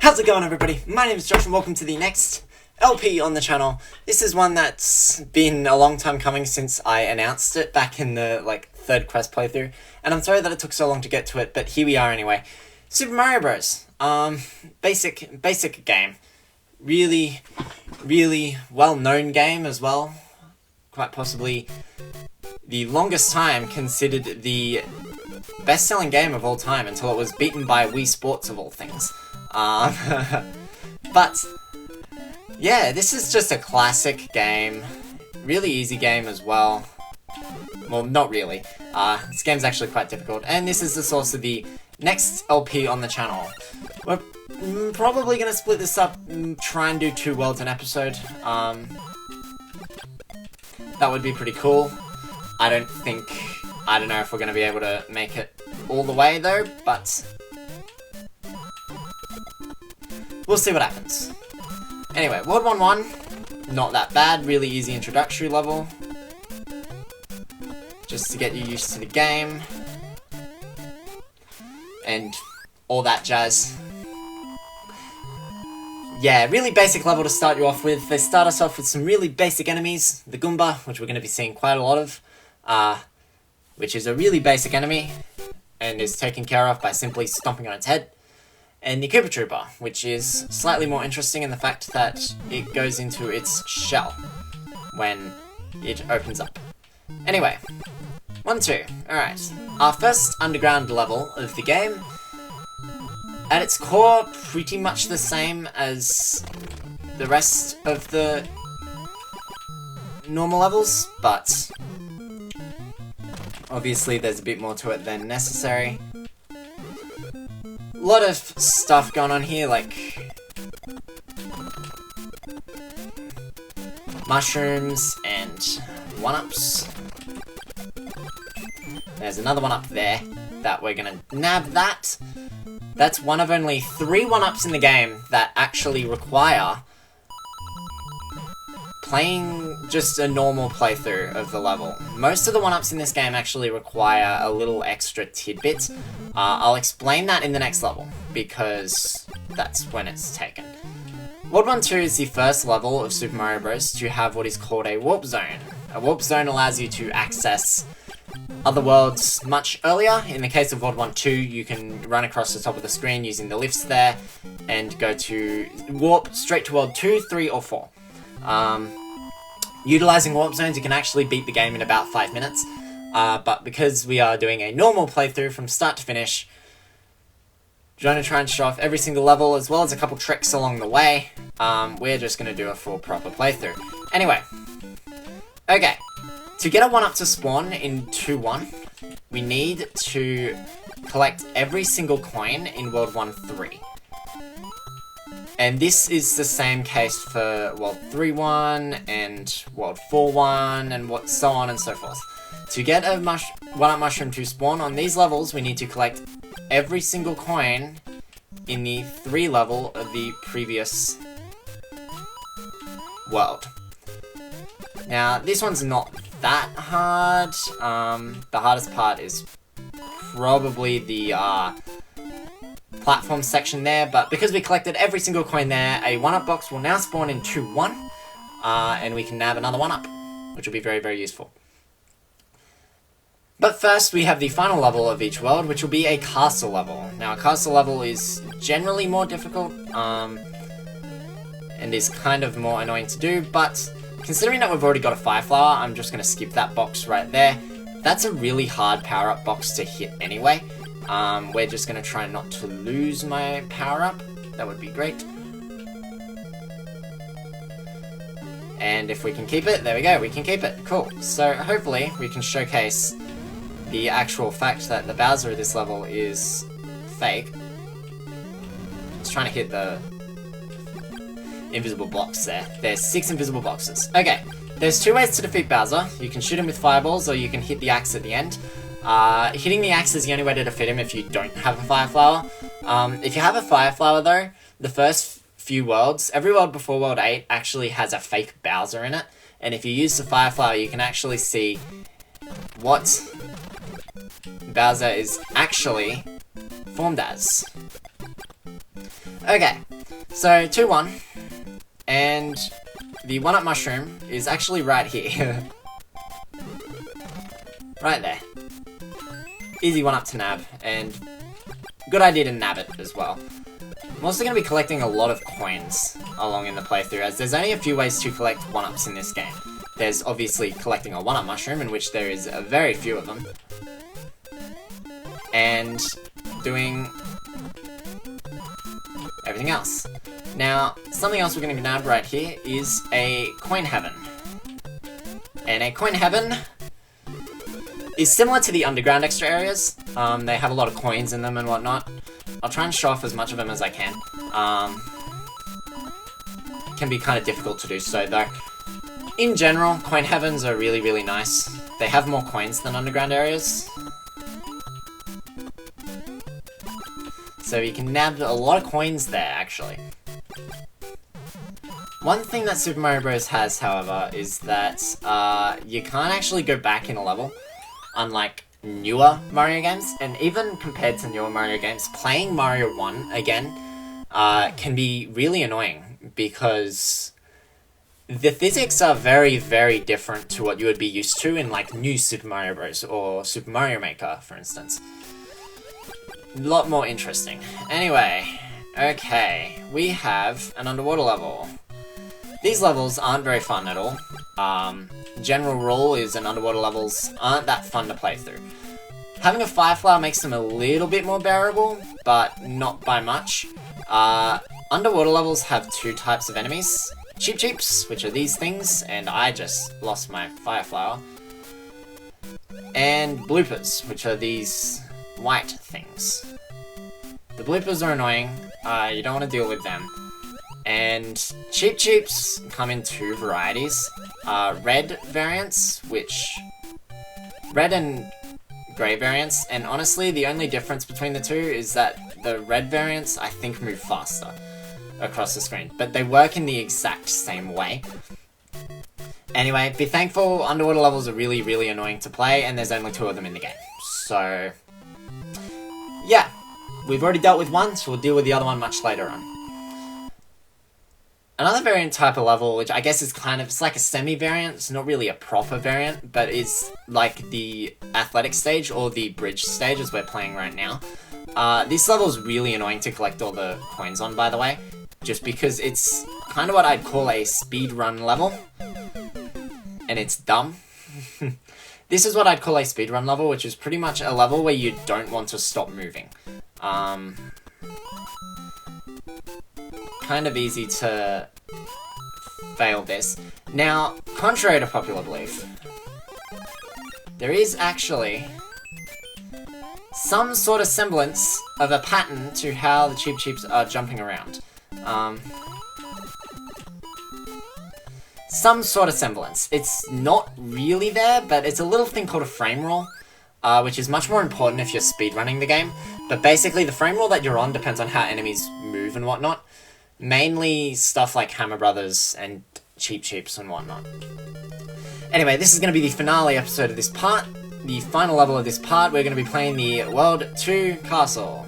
How's it going, everybody? My name is Josh and welcome to the next LP on the channel. This is one that's been a long time coming since I announced it back in the third quest playthrough, and I'm sorry that it took so long to get to it, but here we are anyway. Super Mario Bros. Basic game. Really well-known game as well. Quite possibly the longest time considered the best-selling game of all time until it was beaten by Wii Sports of all things. But yeah, this is just a classic game. Really easy game as well. Well, not really. This game's actually quite difficult, and this is the source of the next LP on the channel. We're probably gonna split this up and try and do 2 worlds an episode. That would be pretty cool. I don't know if we're gonna be able to make it all the way though, but we'll see what happens. Anyway, World 1-1, not that bad, really easy introductory level. Just to get you used to the game. And all that jazz. Yeah, really basic level to start you off with. They start us off with some really basic enemies. The Goomba, which we're going to be seeing quite a lot of. Which is a really basic enemy. And is taken care of by simply stomping on its head. And the Koopa Trooper, which is slightly more interesting in the fact that it goes into its shell when it opens up. Anyway, 1-2. Alright. Our first underground level of the game. At its core, pretty much the same as the rest of the normal levels, but obviously there's a bit more to it than necessary. A lot of stuff going on here, like mushrooms and 1-ups. There's another 1-up there that we're gonna nab that. That's one of only 3 1-ups in the game that actually require playing just a normal playthrough of the level. Most of the 1-ups in this game actually require a little extra tidbit. I'll explain that in the next level, because that's when it's taken. World 1-2 is the first level of Super Mario Bros. To have what is called a warp zone. A warp zone allows you to access other worlds much earlier. In the case of World 1-2, you can run across the top of the screen using the lifts there, and go to warp straight to World 2, 3, or 4. Utilizing warp zones, you can actually beat the game in about 5 minutes, but because we are doing a normal playthrough from start to finish, we're going to try and show off every single level, as well as a couple tricks along the way. We're just going to do a full proper playthrough. Anyway, okay, to get a 1-up to spawn in 2-1, we need to collect every single coin in World 1-3. And this is the same case for World 3-1 and World 4-1 and so on and so forth. To get a 1-up mushroom to spawn on these levels, we need to collect every single coin in the 3 level of the previous world. Now, this one's not that hard. The hardest part is probably the platform section there, but because we collected every single coin there, a 1-up box will now spawn in 2-1, and we can nab another 1-up, which will be very useful. But first, we have the final level of each world, which will be a castle level. Now, a castle level is generally more difficult, and is kind of more annoying to do, but considering that we've already got a Fire Flower, I'm just going to skip that box right there. That's a really hard power-up box to hit anyway. We're just going to try not to lose my power-up. That would be great. And if we can keep it, there we go, we can keep it. Cool. So hopefully we can showcase the actual fact that the Bowser of this level is fake. Just trying to hit the invisible blocks there. There's 6 invisible boxes. Okay, there's 2 ways to defeat Bowser. You can shoot him with fireballs, or you can hit the axe at the end. Hitting the axe is the only way to defeat him if you don't have a Fire Flower. If you have a Fire Flower though, the first few worlds, every world before World 8 actually has a fake Bowser in it, and if you use the Fire Flower you can actually see what Bowser is actually formed as. Okay, so 2-1, and the 1-up mushroom is actually right here. Right there. Easy 1-up to nab, and good idea to nab it as well. I'm also going to be collecting a lot of coins along in the playthrough, as there's only a few ways to collect 1-ups in this game. There's obviously collecting a 1-up mushroom, in which there is a very few of them, and doing everything else. Now, something else we're going to nab right here is a coin heaven. And a coin heaven is similar to the underground extra areas. They have a lot of coins in them and whatnot. I'll try and show off as much of them as I can. Can be kind of difficult to do so though. In general, coin heavens are really, really nice. They have more coins than underground areas. So you can nab a lot of coins there, actually. One thing that Super Mario Bros. Has, however, is that you can't actually go back in a level, unlike newer Mario games. And even compared to newer Mario games, playing Mario 1 again can be really annoying, because the physics are very, very different to what you would be used to in like new Super Mario Bros. Or Super Mario Maker, for instance. A lot more interesting. Anyway, okay, we have an underwater level. These levels aren't very fun at all. General rule is that underwater levels aren't that fun to play through. Having a fire flower makes them a little bit more bearable, but not by much. Underwater levels have two types of enemies. Cheep Cheeps, which are these things, and I just lost my fire flower. And bloopers, which are these white things. The bloopers are annoying, you don't want to deal with them. And Cheep Cheeps come in two varieties. Red variants, red and grey variants, and honestly the only difference between the two is that the red variants I think move faster across the screen, but they work in the exact same way. Anyway, be thankful underwater levels are really, really annoying to play, and there's only two of them in the game. So yeah, we've already dealt with one, so we'll deal with the other one much later on. Another variant type of level, which I guess is kind of, it's like a semi-variant, it's not really a proper variant, but is like the athletic stage, or the bridge stage as we're playing right now. This level is really annoying to collect all the coins on, by the way, just because it's kind of what I'd call a speedrun level, and it's dumb. This is what I'd call a speedrun level, which is pretty much a level where you don't want to stop moving. Kind of easy to fail this. Now, contrary to popular belief, there is actually some sort of semblance of a pattern to how the Cheep Cheeps are jumping around. Some sort of semblance. It's not really there, but it's a little thing called a frame rule, which is much more important if you're speedrunning the game. But basically, the frame rule that you're on depends on how enemies move and whatnot. Mainly stuff like Hammer Brothers and Cheep Cheeps and whatnot. Anyway, this is going to be the finale episode of this part. The final level of this part, we're going to be playing the World 2 Castle.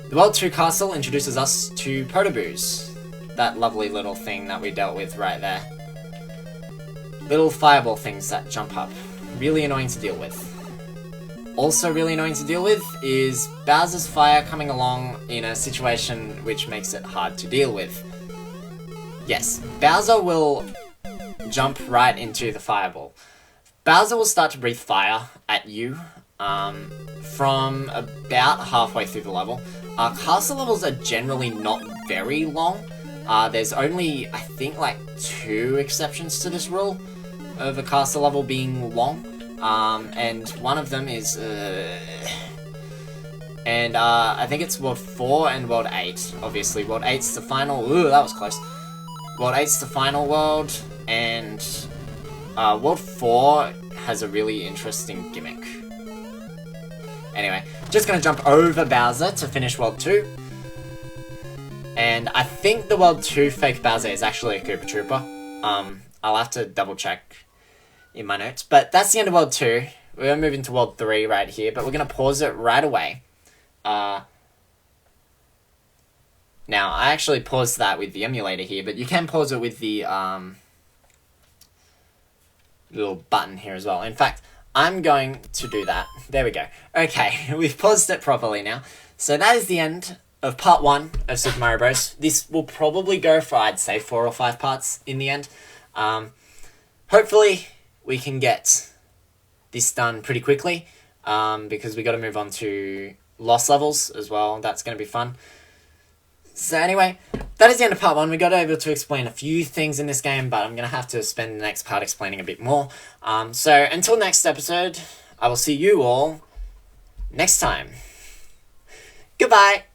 The World 2 Castle introduces us to Podoboos. That lovely little thing that we dealt with right there. Little fireball things that jump up. Really annoying to deal with. Also really annoying to deal with is Bowser's fire coming along in a situation which makes it hard to deal with. Yes, Bowser will jump right into the fireball. Bowser will start to breathe fire at you from about halfway through the level. Castle levels are generally not very long. There's only, I think, like 2 exceptions to this rule of a castle level being long. And one of them is, I think it's World 4 and World 8, obviously. World 8's the final, ooh, that was close. World 8's the final world, and, World 4 has a really interesting gimmick. Anyway, just gonna jump over Bowser to finish World 2. And I think the World 2 fake Bowser is actually a Koopa Troopa. I'll have to double check in my notes, but that's the end of World 2. We're going to move into World 3 right here, but we're going to pause it right away. Now, I actually paused that with the emulator here, but you can pause it with the little button here as well. In fact, I'm going to do that. There we go. Okay, we've paused it properly now. So that is the end of part 1 of Super Mario Bros. This will probably go for, I'd say, 4 or 5 parts in the end. Hopefully, we can get this done pretty quickly, because we got to move on to lost levels as well. That's going to be fun. So anyway, that is the end of part 1. We got able to explain a few things in this game, but I'm going to have to spend the next part explaining a bit more. So until next episode, I will see you all next time. Goodbye!